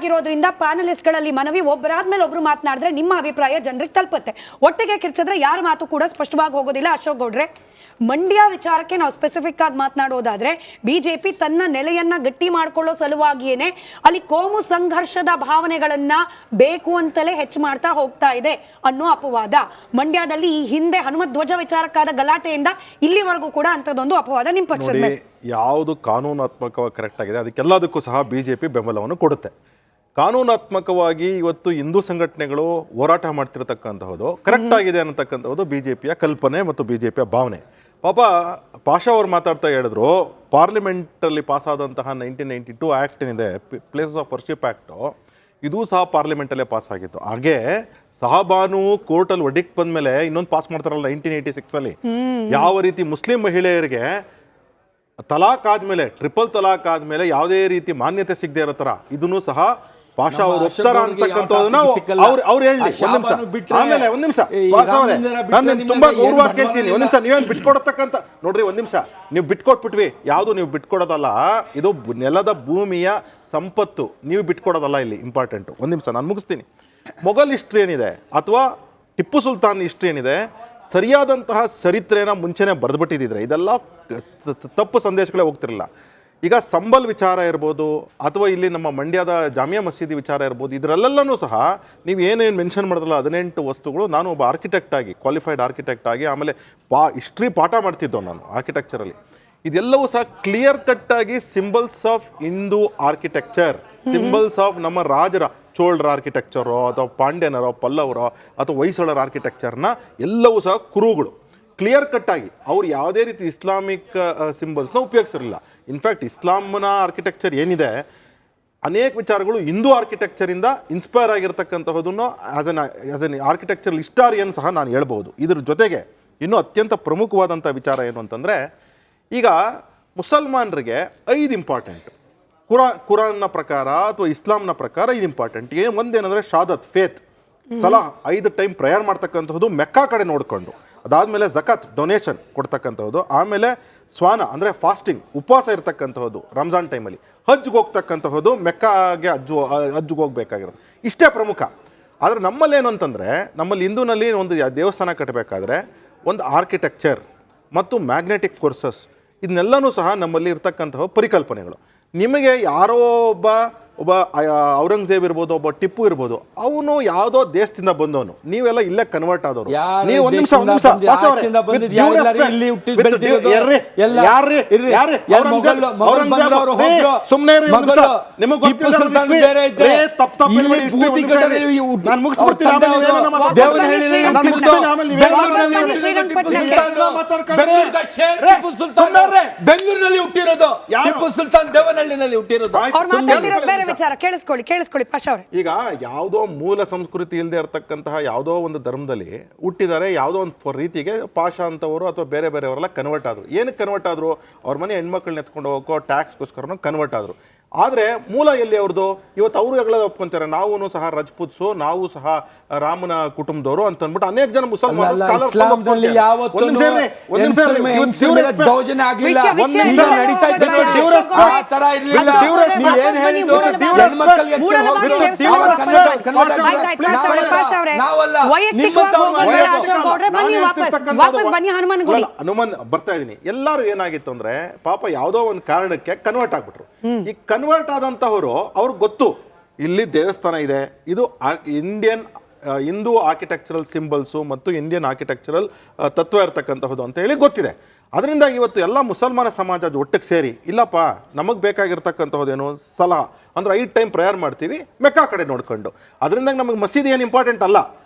ಆಗಿರೋದ್ರಿಂದ ಪ್ಯಾನಲಿಸ್ಟ್ಗಳಲ್ಲಿ ಮನವಿ, ಒಬ್ಬರಾದ್ಮೇಲೆ ಒಬ್ರು ಮಾತನಾಡಿದ್ರೆ ನಿಮ್ಮ ಅಭಿಪ್ರಾಯ ಜನರಿಗೆ ತಲುಪುತ್ತೆ. ಒಟ್ಟಿಗೆ ಕಿರ್ಚಿದ್ರೆ ಯಾರ ಮಾತು ಕೂಡ ಸ್ಪಷ್ಟವಾಗಿ ಹೋಗೋದಿಲ್ಲ. ಅಶೋಕ್ ಗೌಡ್ರೆ, ಮಂಡ್ಯ ವಿಚಾರಕ್ಕೆ ನಾವು ಸ್ಪೆಸಿಫಿಕ್ ಆಗಿ ಮಾತನಾಡೋದಾದ್ರೆ ಬಿಜೆಪಿ ತನ್ನ ನೆಲೆಯನ್ನ ಗಟ್ಟಿ ಮಾಡ್ಕೊಳ್ಳೋ ಸಲುವಾಗಿಯೇನೆ ಅಲ್ಲಿ ಕೋಮು ಸಂಘರ್ಷದ ಭಾವನೆಗಳನ್ನ ಬೇಕು ಅಂತಲೇ ಹೆಚ್ಚು ಮಾಡ್ತಾ ಹೋಗ್ತಾ ಇದೆ ಅನ್ನೋ ಅಪವಾದ. ಮಂಡ್ಯದಲ್ಲಿ ಈ ಹಿಂದೆ ಹನುಮತ್ ಧ್ವಜ ವಿಚಾರಕ್ಕಾದ ಗಲಾಟೆಯಿಂದ ಇಲ್ಲಿವರೆಗೂ ಕೂಡ ಅಂತದೊಂದು ಅಪವಾದ ನಿಮ್ಮ ಪಕ್ಷದ ಮೇಲೆ. ಯಾವುದು ಕಾನೂನಾತ್ಮಕವಾಗಿ ಕರೆಕ್ಟ್ ಆಗಿದೆ ಅದಕ್ಕೆಲ್ಲದಕ್ಕೂ ಸಹ ಬಿಜೆಪಿ ಬೆಂಬಲವನ್ನು ಕೊಡುತ್ತೆ. ಕಾನೂನಾತ್ಮಕವಾಗಿ ಇವತ್ತು ಹಿಂದೂ ಸಂಘಟನೆಗಳು ಹೋರಾಟ ಮಾಡ್ತಿರತಕ್ಕಂತಹದ್ದು ಕರೆಕ್ಟ್ ಆಗಿದೆ ಅನ್ನತಕ್ಕಂಥದ್ದು ಬಿಜೆಪಿಯ ಕಲ್ಪನೆ ಮತ್ತು ಬಿಜೆಪಿಯ ಭಾವನೆ. ಪಾಷಾ ಅವರು ಮಾತಾಡ್ತಾ ಹೇಳಿದ್ರು, ಪಾರ್ಲಿಮೆಂಟಲ್ಲಿ ಪಾಸ್ ಆದಂತಹ 1992 ಆ್ಯಕ್ಟ್ ಏನಿದೆ, ಪ್ಲೇಸಸ್ ಆಫ್ ವರ್ಷಿಪ್ ಆ್ಯಕ್ಟು, ಇದು ಸಹ ಪಾರ್ಲಿಮೆಂಟಲ್ಲೇ ಪಾಸ್ ಆಗಿತ್ತು. ಹಾಗೆ ಸಹಬಾನು ಕೋರ್ಟಲ್ಲಿ ಒಡ್ಡಿಕ್ ಬಂದ್ಮೇಲೆ ಇನ್ನೊಂದು ಪಾಸ್ ಮಾಡ್ತಾರಲ್ಲ 1986 ಯಾವ ರೀತಿ ಮುಸ್ಲಿಂ ಮಹಿಳೆಯರಿಗೆ ತಲಾಕ್ ಆದ್ಮೇಲೆ, ಟ್ರಿಪಲ್ ತಲಾಕ್ ಆದ್ಮೇಲೆ ಯಾವುದೇ ರೀತಿ ಮಾನ್ಯತೆ ಸಿಗದೆ ಇರೋ ಥರ ಇದನ್ನು ಸಹ ಪಾಷಾ ಅವರು ಒಪ್ತಾರ ಅಂತಕ್ಕಂಥದ್ದನ್ನ ಅವ್ರು ಹೇಳಿ. ಒಂದ್ ನಿಮಿಷ ನಾನು ತುಂಬಾ ಗೌರವ ಕೇಳ್ತೀನಿ. ಒಂದ್ ನಿಮಿಷ, ನೀವೇನು ಬಿಟ್ಕೊಡತಕ್ಕಂಥ ನೋಡ್ರಿ, ಒಂದ್ ನಿಮಿಷ, ನೀವು ಬಿಟ್ಕೊಟ್ಬಿಟ್ವಿ. ಯಾವುದು ನೀವು ಬಿಟ್ಕೊಡೋದಲ್ಲ, ಇದು ನೆಲದ ಭೂಮಿಯ ಸಂಪತ್ತು, ನೀವು ಬಿಟ್ಕೊಡೋದಲ್ಲ ಇಲ್ಲಿ ಇಂಪಾರ್ಟೆಂಟು. ಒಂದ್ ನಿಮಿಷ ನಾನು ಮುಗಿಸ್ತೀನಿ. ಮೊಘಲ್ ಹಿಸ್ಟ್ರಿ ಏನಿದೆ ಅಥವಾ ಟಿಪ್ಪು ಸುಲ್ತಾನ್ ಹಿಸ್ಟ್ರಿ ಏನಿದೆ, ಸರಿಯಾದಂತಹ ಚರಿತ್ರೆನ ಮುಂಚೆನೆ ಬರೆದ್ಬಿಟ್ಟಿದ್ರೆ ಇದೆಲ್ಲ ತಪ್ಪು ಸಂದೇಶಗಳೇ ಹೋಗ್ತಿರಲಿಲ್ಲ. ಈಗ ಸಂಬಲ್ ವಿಚಾರ ಇರ್ಬೋದು ಅಥವಾ ಇಲ್ಲಿ ನಮ್ಮ ಮಂಡ್ಯದ ಜಾಮಿಯಾ ಮಸೀದಿ ವಿಚಾರ ಇರ್ಬೋದು, ಇದರಲ್ಲೆಲ್ಲನೂ ಸಹ ನೀವು ಏನೇನು ಮೆನ್ಷನ್ ಮಾಡಿದ್ರಲ್ಲ 18 ವಸ್ತುಗಳು, ನಾನು ಒಬ್ಬ ಆರ್ಕಿಟೆಕ್ಟ್ ಆಗಿ, ಕ್ವಾಲಿಫೈಡ್ ಆರ್ಕಿಟೆಕ್ಟ್ ಆಗಿ, ಆಮೇಲೆ ಹಿಸ್ಟ್ರಿ ಪಾಠ ಮಾಡ್ತಿದ್ದೋ ನಾನು ಆರ್ಕಿಟೆಕ್ಚರಲ್ಲಿ, ಇದೆಲ್ಲವೂ ಸಹ ಕ್ಲಿಯರ್ ಕಟ್ ಆಗಿ symbols of Hindu architecture, symbols of ನಮ್ಮ ರಾಜರ, ಚೋಳರ ಆರ್ಕಿಟೆಕ್ಚರೋ ಅಥವಾ ಪಾಂಡ್ಯನರೋ ಪಲ್ಲವರೋ ಅಥವಾ ಹೊಯ್ಸಳರ ಆರ್ಕಿಟೆಕ್ಚರ್ನ ಎಲ್ಲವೂ ಸಹ ಕುರುಗಳು ಕ್ಲಿಯರ್ ಕಟ್ ಆಗಿ ಅವ್ರು ಯಾವುದೇ ರೀತಿ ಇಸ್ಲಾಮಿಕ್ ಸಿಂಬಲ್ಸ್ನ ಉಪಯೋಗಿಸಿರಲಿಲ್ಲ. ಇನ್ಫ್ಯಾಕ್ಟ್ ಇಸ್ಲಾಂನ ಆರ್ಕಿಟೆಕ್ಚರ್ ಏನಿದೆ ಅನೇಕ ವಿಚಾರಗಳು ಹಿಂದೂ ಆರ್ಕಿಟೆಕ್ಚರಿಂದ ಇನ್ಸ್ಪೈರ್ ಆಗಿರ್ತಕ್ಕಂಥದ್ದನ್ನು ಆಸ್ ಎನ್ ಆರ್ಕಿಟೆಕ್ಚರಲ್ ಹಿಸ್ಟಾರಿಯನ್ ಸಹ ನಾನು ಹೇಳ್ಬೋದು. ಇದ್ರ ಜೊತೆಗೆ ಇನ್ನೂ ಅತ್ಯಂತ ಪ್ರಮುಖವಾದಂಥ ವಿಚಾರ ಏನು ಅಂತಂದರೆ, ಈಗ ಮುಸಲ್ಮಾನರಿಗೆ 5 ಇಂಪಾರ್ಟೆಂಟ್, ಕುರಾನ್ನ ಪ್ರಕಾರ ಅಥವಾ ಇಸ್ಲಾಂನ ಪ್ರಕಾರ 5 important. ಒಂದೇನಂದರೆ ಶಾದತ್, faith, Salah, 5 time prayer ಮಾಡ್ತಕ್ಕಂಥದ್ದು ಮೆಕ್ಕಾ ಕಡೆ ನೋಡಿಕೊಂಡು, ಅದಾದಮೇಲೆ ಜಕಾತ್, ಡೊನೇಷನ್ ಕೊಡ್ತಕ್ಕಂಥದ್ದು, ಆಮೇಲೆ ಸ್ವಾನ ಅಂದರೆ ಫಾಸ್ಟಿಂಗ್, ಉಪವಾಸ ಇರ್ತಕ್ಕಂಥದ್ದು ರಂಜಾನ್ ಟೈಮಲ್ಲಿ, ಹಜ್ಗೆ ಹೋಗ್ತಕ್ಕಂಥದ್ದು, ಮೆಕ್ಕಾಗೆ ಹಜ್ಗೆ ಹೋಗ್ಬೇಕಾಗಿರೋದು, ಇಷ್ಟೇ ಪ್ರಮುಖ. ಆದರೆ ನಮ್ಮಲ್ಲಿ ಏನು ಅಂತಂದರೆ, ನಮ್ಮಲ್ಲಿ ಹಿಂದೂನಲ್ಲಿ ಒಂದು ದೇವಸ್ಥಾನ ಕಟ್ಟಬೇಕಾದ್ರೆ ಒಂದು ಆರ್ಕಿಟೆಕ್ಚರ್ ಮತ್ತು ಮ್ಯಾಗ್ನೆಟಿಕ್ ಫೋರ್ಸಸ್, ಇದನ್ನೆಲ್ಲನೂ ಸಹ ನಮ್ಮಲ್ಲಿ ಇರ್ತಕ್ಕಂತಹ ಪರಿಕಲ್ಪನೆಗಳು. ನಿಮಗೆ ಯಾರೋ ಒಬ್ಬ ಔರಂಗಜೇಬ್ ಇರ್ಬೋದು, ಒಬ್ಬ ಟಿಪ್ಪು ಇರ್ಬೋದು, ಅವನು ಯಾವುದೋ ದೇಶದಿಂದ ಬಂದವನು, ನೀವೆಲ್ಲ ಇಲ್ಲೇ ಕನ್ವರ್ಟ್ ಆದವರು. ನೀವು ಒಂದ್ ನಿಮಿಷ ಬೆಂಗಳೂರಿನಲ್ಲಿ ಹುಟ್ಟಿರೋದು, ಟಿಪ್ಪು ಸುಲ್ತಾನ್ ದೇವನಹಳ್ಳಿನಲ್ಲಿ ಹುಟ್ಟಿರೋದು. ಕೇಳಿಸ್ಕೊಳ್ಳಿ ಪಾಷಾ ಅವರೇ. ಈಗ ಯಾವುದೋ ಮೂಲ ಸಂಸ್ಕೃತಿ ಇಲ್ಲದೆ ಇರತಕ್ಕಂತಹ ಯಾವುದೋ ಒಂದು ಧರ್ಮದಲ್ಲಿ ಹುಟ್ಟಿದ್ದಾರೆ, ಯಾವುದೋ ಒಂದು ರೀತಿಗೆ ಪಾಷಾ ಅಂತವರು ಅಥವಾ ಬೇರೆ ಬೇರೆಯವರೆಲ್ಲ ಕನ್ವರ್ಟ್ ಆದರು. ಏನಕ್ಕೆ ಕನ್ವರ್ಟ್ ಆದರು? ಅವ್ರ ಮನೆ ಹೆಣ್ಮಕ್ಳನ್ನ ಎತ್ಕೊಂಡು ಹೋಗೋ ಟ್ಯಾಕ್ಸ್ಗೋಸ್ಕರ ಕನ್ವರ್ಟ್ ಆದರು. ಆದರೆ ಮೂಲ ಎಲ್ಲಿ ಅವ್ರದ್ದು? ಇವತ್ತು ಅವರು ಎಲ್ಲ ಒಪ್ಕೊಂತಾರೆ, ನಾವು ಸಹ ರಜಪೂತ್ಸು, ನಾವು ಸಹ ರಾಮನ ಕುಟುಂಬದವರು ಅಂತ ಅಂದ್ಬಿಟ್ಟು ಅನೇಕ ಜನ ಮುಸಲ್ಮಾನರು ಹನುಮನ್ ಬರ್ತಾ ಇದೀನಿ. ಎಲ್ಲರೂ ಏನಾಗಿತ್ತು ಅಂದ್ರೆ ಪಾಪ ಯಾವುದೋ ಒಂದು ಕಾರಣಕ್ಕೆ ಕನ್ವರ್ಟ್ ಆಗ್ಬಿಟ್ರು. ಈ ಕನ್ವರ್ಟ್ ಆದಂತಹವರು ಅವ್ರಿಗೆ ಗೊತ್ತು ಇಲ್ಲಿ ದೇವಸ್ಥಾನ ಇದೆ, ಇದು ಇಂಡಿಯನ್ ಹಿಂದೂ ಆರ್ಕಿಟೆಕ್ಚರಲ್ ಸಿಂಬಲ್ಸು ಮತ್ತು ಇಂಡಿಯನ್ ಆರ್ಕಿಟೆಕ್ಚರಲ್ ತತ್ವ ಇರ್ತಕ್ಕಂತಹದ್ದು ಅಂತ ಹೇಳಿ ಗೊತ್ತಿದೆ. ಅದರಿಂದ ಇವತ್ತು ಎಲ್ಲ ಮುಸಲ್ಮಾನ ಸಮಾಜ ಒಟ್ಟಿಗೆ ಸೇರಿ, ಇಲ್ಲಪ್ಪ ನಮಗೆ ಬೇಕಾಗಿರ್ತಕ್ಕಂಥದ್ದೇನು ಸಲಾ ಅಂದ್ರೆ 5 ಟೈಮ್ ಪ್ರೇಯರ್ ಮಾಡ್ತೀವಿ ಮೆಕ್ಕಾ ಕಡೆ ನೋಡ್ಕೊಂಡು. ಅದರಿಂದ ನಮಗೆ ಮಸೀದಿ ಏನು ಇಂಪಾರ್ಟೆಂಟ್ ಅಲ್ಲ.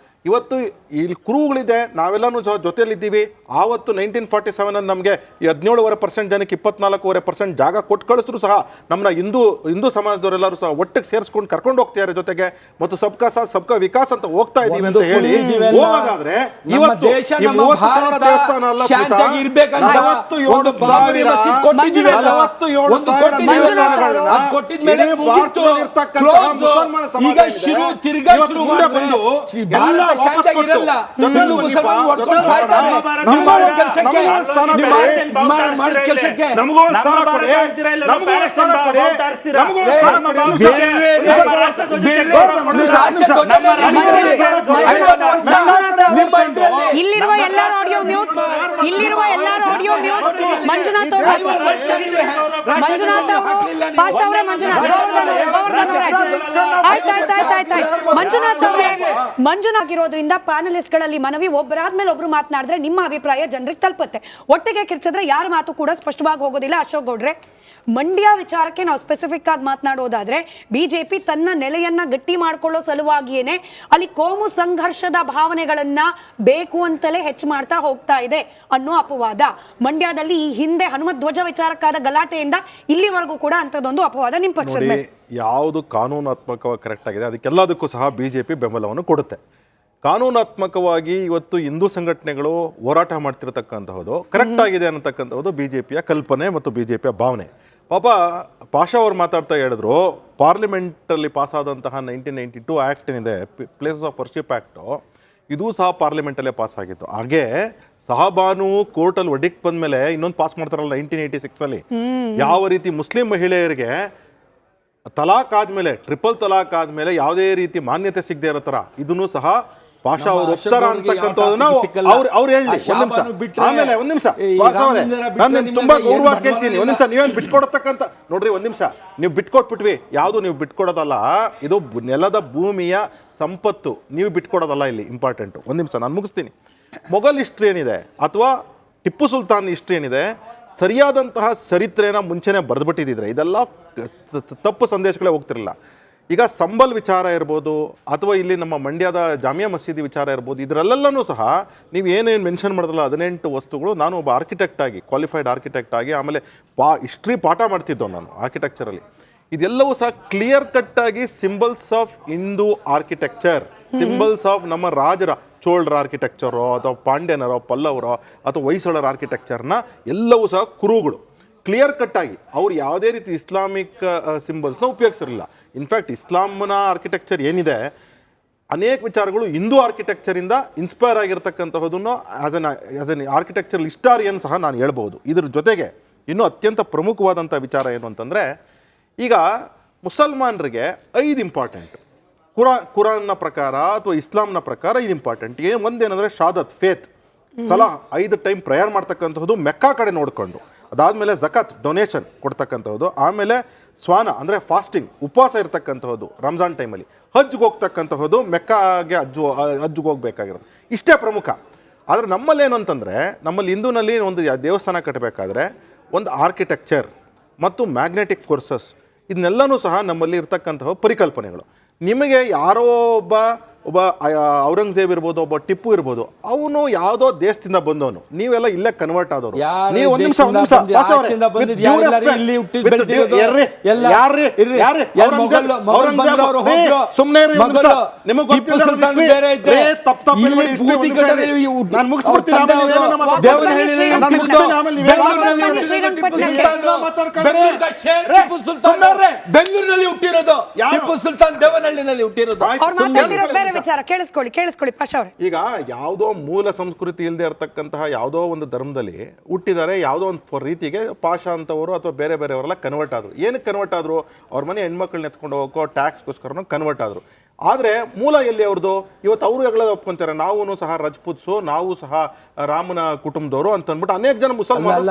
ಇವತ್ತು ಇಲ್ಲಿ ಕುರುಗಳಿದೆ, ನಾವೆಲ್ಲನೂ ಜೊತೆಯಲ್ಲಿದ್ದೀವಿ. ಆವತ್ತು 1947 ನಮಗೆ 17.5% ಜನಕ್ಕೆ 24.5% ಜಾಗ ಕೊಟ್ಟು ಕಳಿಸಿದ್ರು ಸಹ ನಮ್ಮನ್ನ ಹಿಂದೂ ಸಮಾಜದವರೆಲ್ಲರೂ ಸಹ ಒಟ್ಟಿಗೆ ಸೇರಿಸ್ಕೊಂಡು ಕರ್ಕೊಂಡು ಹೋಗ್ತಿದ್ದಾರೆ ಜೊತೆಗೆ, ಮತ್ತು ಸಬ್ಕಾ ಸಾಥ್ ಸಬ್ಕಾ ವಿಕಾಸ್ ಅಂತ ಹೋಗ್ತಾ ಇದೀವಿ ಅಂತ ಹೇಳಿ ಹೋಗೋದಾದ್ರೆ ಇವತ್ತು ದೇವಸ್ಥಾನ ಅಲ್ಲ, 47,000 ಮುಸಲ್ಮಾನ ಈಗ ಶುರು ತಿರ್ಗಾ ಶುರು ಮಾಡಿದ್ರೆ ಭಾರತ ಶಾಂತಿಯಾಗಿ ಇರಲ್ಲ. ಹಿಂದೂ ಮುಸಲ್ಮಾನ್ ಹೊಡ್ಕೊಂಡು ಸಾಯ್ತಾರೆ. ನೀವು ಮಾಡೋ ಕೆಲಸಕ್ಕೆ ಮಾಡೋ ಕೆಲಸಕ್ಕೆ ನಮಗೂ ಸ್ಥಾನ ಕೊಡಿ, ನಮಗೂ ಸ್ಥಾನ ಕೊಡಿ, ನಮಗೂ ಸ್ಥಾನ ಇಲ್ಲಿರುವ ಎಲ್ಲರ ಆಡಿಯೋ ಮ್ಯೂಟ್, ಇಲ್ಲಿರುವ ಎಲ್ಲರ ಆಡಿಯೋ ಮ್ಯೂಟ್. ಮಂಜುನಾಥ್ ಅವರು, ಮಂಜುನಾಥ್ ಅವರು, ಪಾಷಾ ಅವರೇ, ಮಂಜುನಾಥ್, ಗೋವರ್ಧನ್ ಅವರೇ, ಆಯ್ತಾಯ್ತಾಯ್ತಾಯ್ತಾಯ್ತು. ಮಂಜುನಾಥ್ ಅವರೇ, ಮಂಜುನಾಥ್ ಇರೋದ್ರಿಂದ ಪ್ಯಾನಲಿಸ್ಟ್ ಗಳಲ್ಲಿ ಮನವಿ, ಒಬ್ಬರಾದ್ಮೇಲೆ ಒಬ್ರು ಮಾತನಾಡಿದ್ರೆ ನಿಮ್ಮ ಅಭಿಪ್ರಾಯ ಜನರಿಗೆ ತಲುಪುತ್ತೆ. ಒಟ್ಟಿಗೆ ಕಿರ್ಚಿದ್ರೆ ಯಾರ ಮಾತು ಕೂಡ ಸ್ಪಷ್ಟವಾಗಿ ಹೋಗೋದಿಲ್ಲ. ಅಶೋಕ್ ಗೌಡ್ರೆ, ಮಂಡ್ಯ ವಿಚಾರಕ್ಕೆ ನಾವು ಸ್ಪೆಸಿಫಿಕ್ ಆಗಿ ಮಾತನಾಡೋದಾದ್ರೆ ಬಿಜೆಪಿ ತನ್ನ ನೆಲೆಯನ್ನ ಗಟ್ಟಿ ಮಾಡ್ಕೊಳ್ಳೋ ಸಲುವಾಗಿಯೇನೆ ಅಲ್ಲಿ ಕೋಮು ಸಂಘರ್ಷದ ಭಾವನೆಗಳನ್ನ ಬೇಕು ಅಂತಲೇ ಹೆಚ್ಚು ಮಾಡ್ತಾ ಹೋಗ್ತಾ ಇದೆ ಅನ್ನೋ ಅಪವಾದ. ಮಂಡ್ಯದಲ್ಲಿ ಈ ಹಿಂದೆ ಹನುಮತ್ ಧ್ವಜ ವಿಚಾರಕ್ಕಾದ ಗಲಾಟೆಯಿಂದ ಇಲ್ಲಿವರೆಗೂ ಕೂಡ ಅಂತದೊಂದು ಅಪವಾದ ನಿಮ್ಮ ಪಕ್ಷದ ಮೇಲೆ. ಯಾವುದು ಕಾನೂನಾತ್ಮಕವಾಗಿ ಕರೆಕ್ಟ್ ಆಗಿದೆ ಅದಕ್ಕೆಲ್ಲದಕ್ಕೂ ಸಹ ಬಿಜೆಪಿ ಬೆಂಬಲವನ್ನು ಕೊಡುತ್ತೆ. ಕಾನೂನಾತ್ಮಕವಾಗಿ ಇವತ್ತು ಹಿಂದೂ ಸಂಘಟನೆಗಳು ಹೋರಾಟ ಮಾಡ್ತಿರತಕ್ಕಂತಹದ್ದು ಕರೆಕ್ಟ್ ಆಗಿದೆ ಅನ್ನತಕ್ಕಂಥದ್ದು ಬಿಜೆಪಿಯ ಕಲ್ಪನೆ ಮತ್ತು ಬಿಜೆಪಿಯ ಭಾವನೆ. ಪಾಪ ಪಾಷಾ ಅವ್ರು ಮಾತಾಡ್ತಾ ಹೇಳಿದ್ರು, ಪಾರ್ಲಿಮೆಂಟಲ್ಲಿ ಪಾಸ್ ಆದಂತಹ 1992 ಆ್ಯಕ್ಟ್ ಏನಿದೆ, ಪ್ಲೇಸಸ್ ಆಫ್ ವರ್ಷಿಪ್ ಆ್ಯಕ್ಟು, ಇದೂ ಸಹ ಪಾರ್ಲಿಮೆಂಟಲ್ಲೇ ಪಾಸ್ ಆಗಿತ್ತು. ಹಾಗೆ ಸಹಬಾನು ಕೋರ್ಟಲ್ಲಿ ಒಡ್ಡಿಗೆ ಬಂದ್ಮೇಲೆ ಇನ್ನೊಂದು ಪಾಸ್ ಮಾಡ್ತಾರಲ್ಲ 1986 ಯಾವ ರೀತಿ ಮುಸ್ಲಿಂ ಮಹಿಳೆಯರಿಗೆ ತಲಾಕ್ ಆದ್ಮೇಲೆ, ಟ್ರಿಪಲ್ ತಲಾಕ್ ಆದ್ಮೇಲೆ ಯಾವುದೇ ರೀತಿ ಮಾನ್ಯತೆ ಸಿಗದೆ ಇರೋ ತರ ಇದನ್ನು ಸಹ ಪಾಷಾ ಅವರು ಒಪ್ತಾರ ಅಂತಕ್ಕಂಥದ್ದನ್ನ ಅವ್ರು ಹೇಳಿ. ಒಂದ್ ನಿಮಿಷ ನಾನು ತುಂಬಾ ಗೌರವ ಕೇಳ್ತೀನಿ. ಒಂದ್ ನಿಮಿಷ, ನೀವೇನು ಬಿಟ್ಕೊಡತಕ್ಕಂತ ನೋಡ್ರಿ, ಒಂದ್ ನಿಮಿಷ, ನೀವು ಬಿಟ್ಕೊಟ್ಬಿಟ್ವಿ. ಯಾವುದು ನೀವು ಬಿಟ್ಕೊಡೋದಲ್ಲ, ಇದು ನೆಲದ ಭೂಮಿಯ ಸಂಪತ್ತು, ನೀವು ಬಿಟ್ಕೊಡೋದಲ್ಲ ಇಲ್ಲಿ ಇಂಪಾರ್ಟೆಂಟು. ಒಂದ್ ನಿಮಿಷ ನಾನು ಮುಗಿಸ್ತೀನಿ. ಮೊಘಲ್ ಹಿಸ್ಟ್ರಿ ಏನಿದೆ ಅಥವಾ ಟಿಪ್ಪು ಸುಲ್ತಾನ್ ಹಿಸ್ಟ್ರಿ ಏನಿದೆ, ಸರಿಯಾದಂತಹ ಚರಿತ್ರೆನ ಮುಂಚೆನೆ ಬರೆದ್ಬಿಟ್ಟಿದ್ರೆ ಇದೆಲ್ಲ ತಪ್ಪು ಸಂದೇಶಗಳೇ ಹೋಗ್ತಿರಲಿಲ್ಲ. ಈಗ ಸಂಬಲ್ ವಿಚಾರ ಇರ್ಬೋದು ಅಥವಾ ಇಲ್ಲಿ ನಮ್ಮ ಮಂಡ್ಯದ ಜಾಮಿಯಾ ಮಸೀದಿ ವಿಚಾರ ಇರ್ಬೋದು, ಇದರಲ್ಲೆಲ್ಲನೂ ಸಹ ನೀವು ಏನೇನು ಮೆನ್ಷನ್ ಮಾಡಿದ್ರಲ್ಲ 18 ವಸ್ತುಗಳು, ನಾನು ಒಬ್ಬ ಆರ್ಕಿಟೆಕ್ಟ್ ಆಗಿ, ಕ್ವಾಲಿಫೈಡ್ ಆರ್ಕಿಟೆಕ್ಟ್ ಆಗಿ, ಆಮೇಲೆ ಹಿಸ್ಟ್ರಿ ಪಾಠ ಮಾಡ್ತಿದ್ದೋ ನಾನು ಆರ್ಕಿಟೆಕ್ಚರಲ್ಲಿ, ಇದೆಲ್ಲವೂ ಸಹ ಕ್ಲಿಯರ್ ಕಟ್ ಆಗಿ symbols of Hindu architecture, symbols of ನಮ್ಮ ರಾಜರ, ಚೋಳರ ಆರ್ಕಿಟೆಕ್ಚರೋ ಅಥವಾ ಪಾಂಡ್ಯನರೋ ಪಲ್ಲವರೋ ಅಥವಾ ಹೊಯ್ಸಳರ ಆರ್ಕಿಟೆಕ್ಚರ್ನ ಎಲ್ಲವೂ ಸಹ ಕುರುಗಳು ಕ್ಲಿಯರ್ ಕಟ್ ಆಗಿ ಅವ್ರು ಯಾವುದೇ ರೀತಿ ಇಸ್ಲಾಮಿಕ್ ಸಿಂಬಲ್ಸ್ನ ಉಪಯೋಗಿಸಿರಲಿಲ್ಲ. ಇನ್ಫ್ಯಾಕ್ಟ್ ಇಸ್ಲಾಂನ ಆರ್ಕಿಟೆಕ್ಚರ್ ಏನಿದೆ ಅನೇಕ ವಿಚಾರಗಳು ಹಿಂದೂ ಆರ್ಕಿಟೆಕ್ಚರಿಂದ ಇನ್ಸ್ಪೈರ್ ಆಗಿರ್ತಕ್ಕಂಥದ್ದನ್ನು ಆಸ್ ಎನ್ ಆರ್ಕಿಟೆಕ್ಚರಲ್ ಹಿಸ್ಟಾರಿಯನ್ ಸಹ ನಾನು ಹೇಳ್ಬೋದು. ಇದ್ರ ಜೊತೆಗೆ ಇನ್ನೂ ಅತ್ಯಂತ ಪ್ರಮುಖವಾದಂಥ ವಿಚಾರ ಏನು ಅಂತಂದರೆ, ಈಗ ಮುಸಲ್ಮಾನರಿಗೆ 5 ಇಂಪಾರ್ಟೆಂಟ್, ಕುರಾನ್ನ ಪ್ರಕಾರ ಅಥವಾ ಇಸ್ಲಾಂನ ಪ್ರಕಾರ ಇದು ಇಂಪಾರ್ಟೆಂಟ್. ಒಂದೇನಂದರೆ ಶಾದತ್, ಫೇತ್, ಸಲಾ 5 ಟೈಮ್ ಪ್ರೇಯರ್ ಮಾಡ್ತಕ್ಕಂಥದ್ದು ಮೆಕ್ಕಾ ಕಡೆ ನೋಡಿಕೊಂಡು, ಅದಾದಮೇಲೆ ಜಕಾತ್ ಡೊನೇಷನ್ ಕೊಡ್ತಕ್ಕಂಥದ್ದು, ಆಮೇಲೆ ಸ್ವಾನ ಅಂದರೆ ಫಾಸ್ಟಿಂಗ್, ಉಪವಾಸ ಇರ್ತಕ್ಕಂಥದ್ದು ರಂಜಾನ್ ಟೈಮಲ್ಲಿ, ಹಜ್ಗೆ ಹೋಗ್ತಕ್ಕಂಥದ್ದು, ಮೆಕ್ಕಾಗೆ ಹಜ್ಗೆ ಹೋಗ್ಬೇಕಾಗಿರೋದು, ಇಷ್ಟೇ ಪ್ರಮುಖ. ಆದರೆ ನಮ್ಮಲ್ಲಿ ಏನು ಅಂತಂದರೆ, ನಮ್ಮಲ್ಲಿ ಹಿಂದೂನಲ್ಲಿ ಒಂದು ದೇವಸ್ಥಾನ ಕಟ್ಟಬೇಕಾದ್ರೆ ಒಂದು ಆರ್ಕಿಟೆಕ್ಚರ್ ಮತ್ತು ಮ್ಯಾಗ್ನೆಟಿಕ್ ಫೋರ್ಸಸ್ ಇದನ್ನೆಲ್ಲನೂ ಸಹ ನಮ್ಮಲ್ಲಿ ಇರ್ತಕ್ಕಂತಹ ಪರಿಕಲ್ಪನೆಗಳು. ನಿಮಗೆ ಯಾರೋ ಒಬ್ಬ ಔರಂಗಜೇಬ್ ಇರ್ಬೋದು, ಒಬ್ಬ ಟಿಪ್ಪು ಇರ್ಬೋದು, ಅವನು ಯಾವುದೋ ದೇಶದಿಂದ ಬಂದವನು, ನೀವೆಲ್ಲ ಇಲ್ಲೇ ಕನ್ವರ್ಟ್ ಆದವರು. ನೀವು ಒಂದ್ ನಿಮಿಷ ಬೆಂಗಳೂರಿನಲ್ಲಿ ಹುಟ್ಟಿರೋದು, ಟಿಪ್ಪು ಸುಲ್ತಾನ್ ದೇವನಹಳ್ಳಿನಲ್ಲಿ ಹುಟ್ಟಿರೋದು. ಕೇಳಿಸ್ಕೊಳ್ಳಿ ಪಾಷಾ ಅವರೇ. ಈಗ ಯಾವುದೋ ಮೂಲ ಸಂಸ್ಕೃತಿ ಇಲ್ಲದೆ ಇರತಕ್ಕಂತಹ ಯಾವುದೋ ಒಂದು ಧರ್ಮದಲ್ಲಿ ಹುಟ್ಟಿದ್ದಾರೆ, ಯಾವುದೋ ಒಂದು ರೀತಿಗೆ ಪಾಷಾ ಅಂತವರು ಅಥವಾ ಬೇರೆ ಬೇರೆಯವರೆಲ್ಲ ಕನ್ವರ್ಟ್ ಆದರು. ಏನಕ್ಕೆ ಕನ್ವರ್ಟ್ ಆದರು? ಅವ್ರ ಮನೆ ಹೆಣ್ಮಕ್ಳನ್ನ ಎತ್ಕೊಂಡು ಹೋಗೋ ಟ್ಯಾಕ್ಸ್ಗೋಸ್ಕರ ಕನ್ವರ್ಟ್ ಆದರು. ಆದರೆ ಮೂಲ ಎಲ್ಲಿ ಅವ್ರದ್ದು? ಇವತ್ತು ಅವರು ಹೇಳೋದು ಒಪ್ಕೊಂತಾರೆ, ನಾವು ಸಹ ರಜಪೂತ್ಸು, ನಾವು ಸಹ ರಾಮನ ಕುಟುಂಬದವರು ಅಂತ ಅಂದ್ಬಿಟ್ಟು ಅನೇಕ ಜನ ಮುಸಲ್ಮಾನರು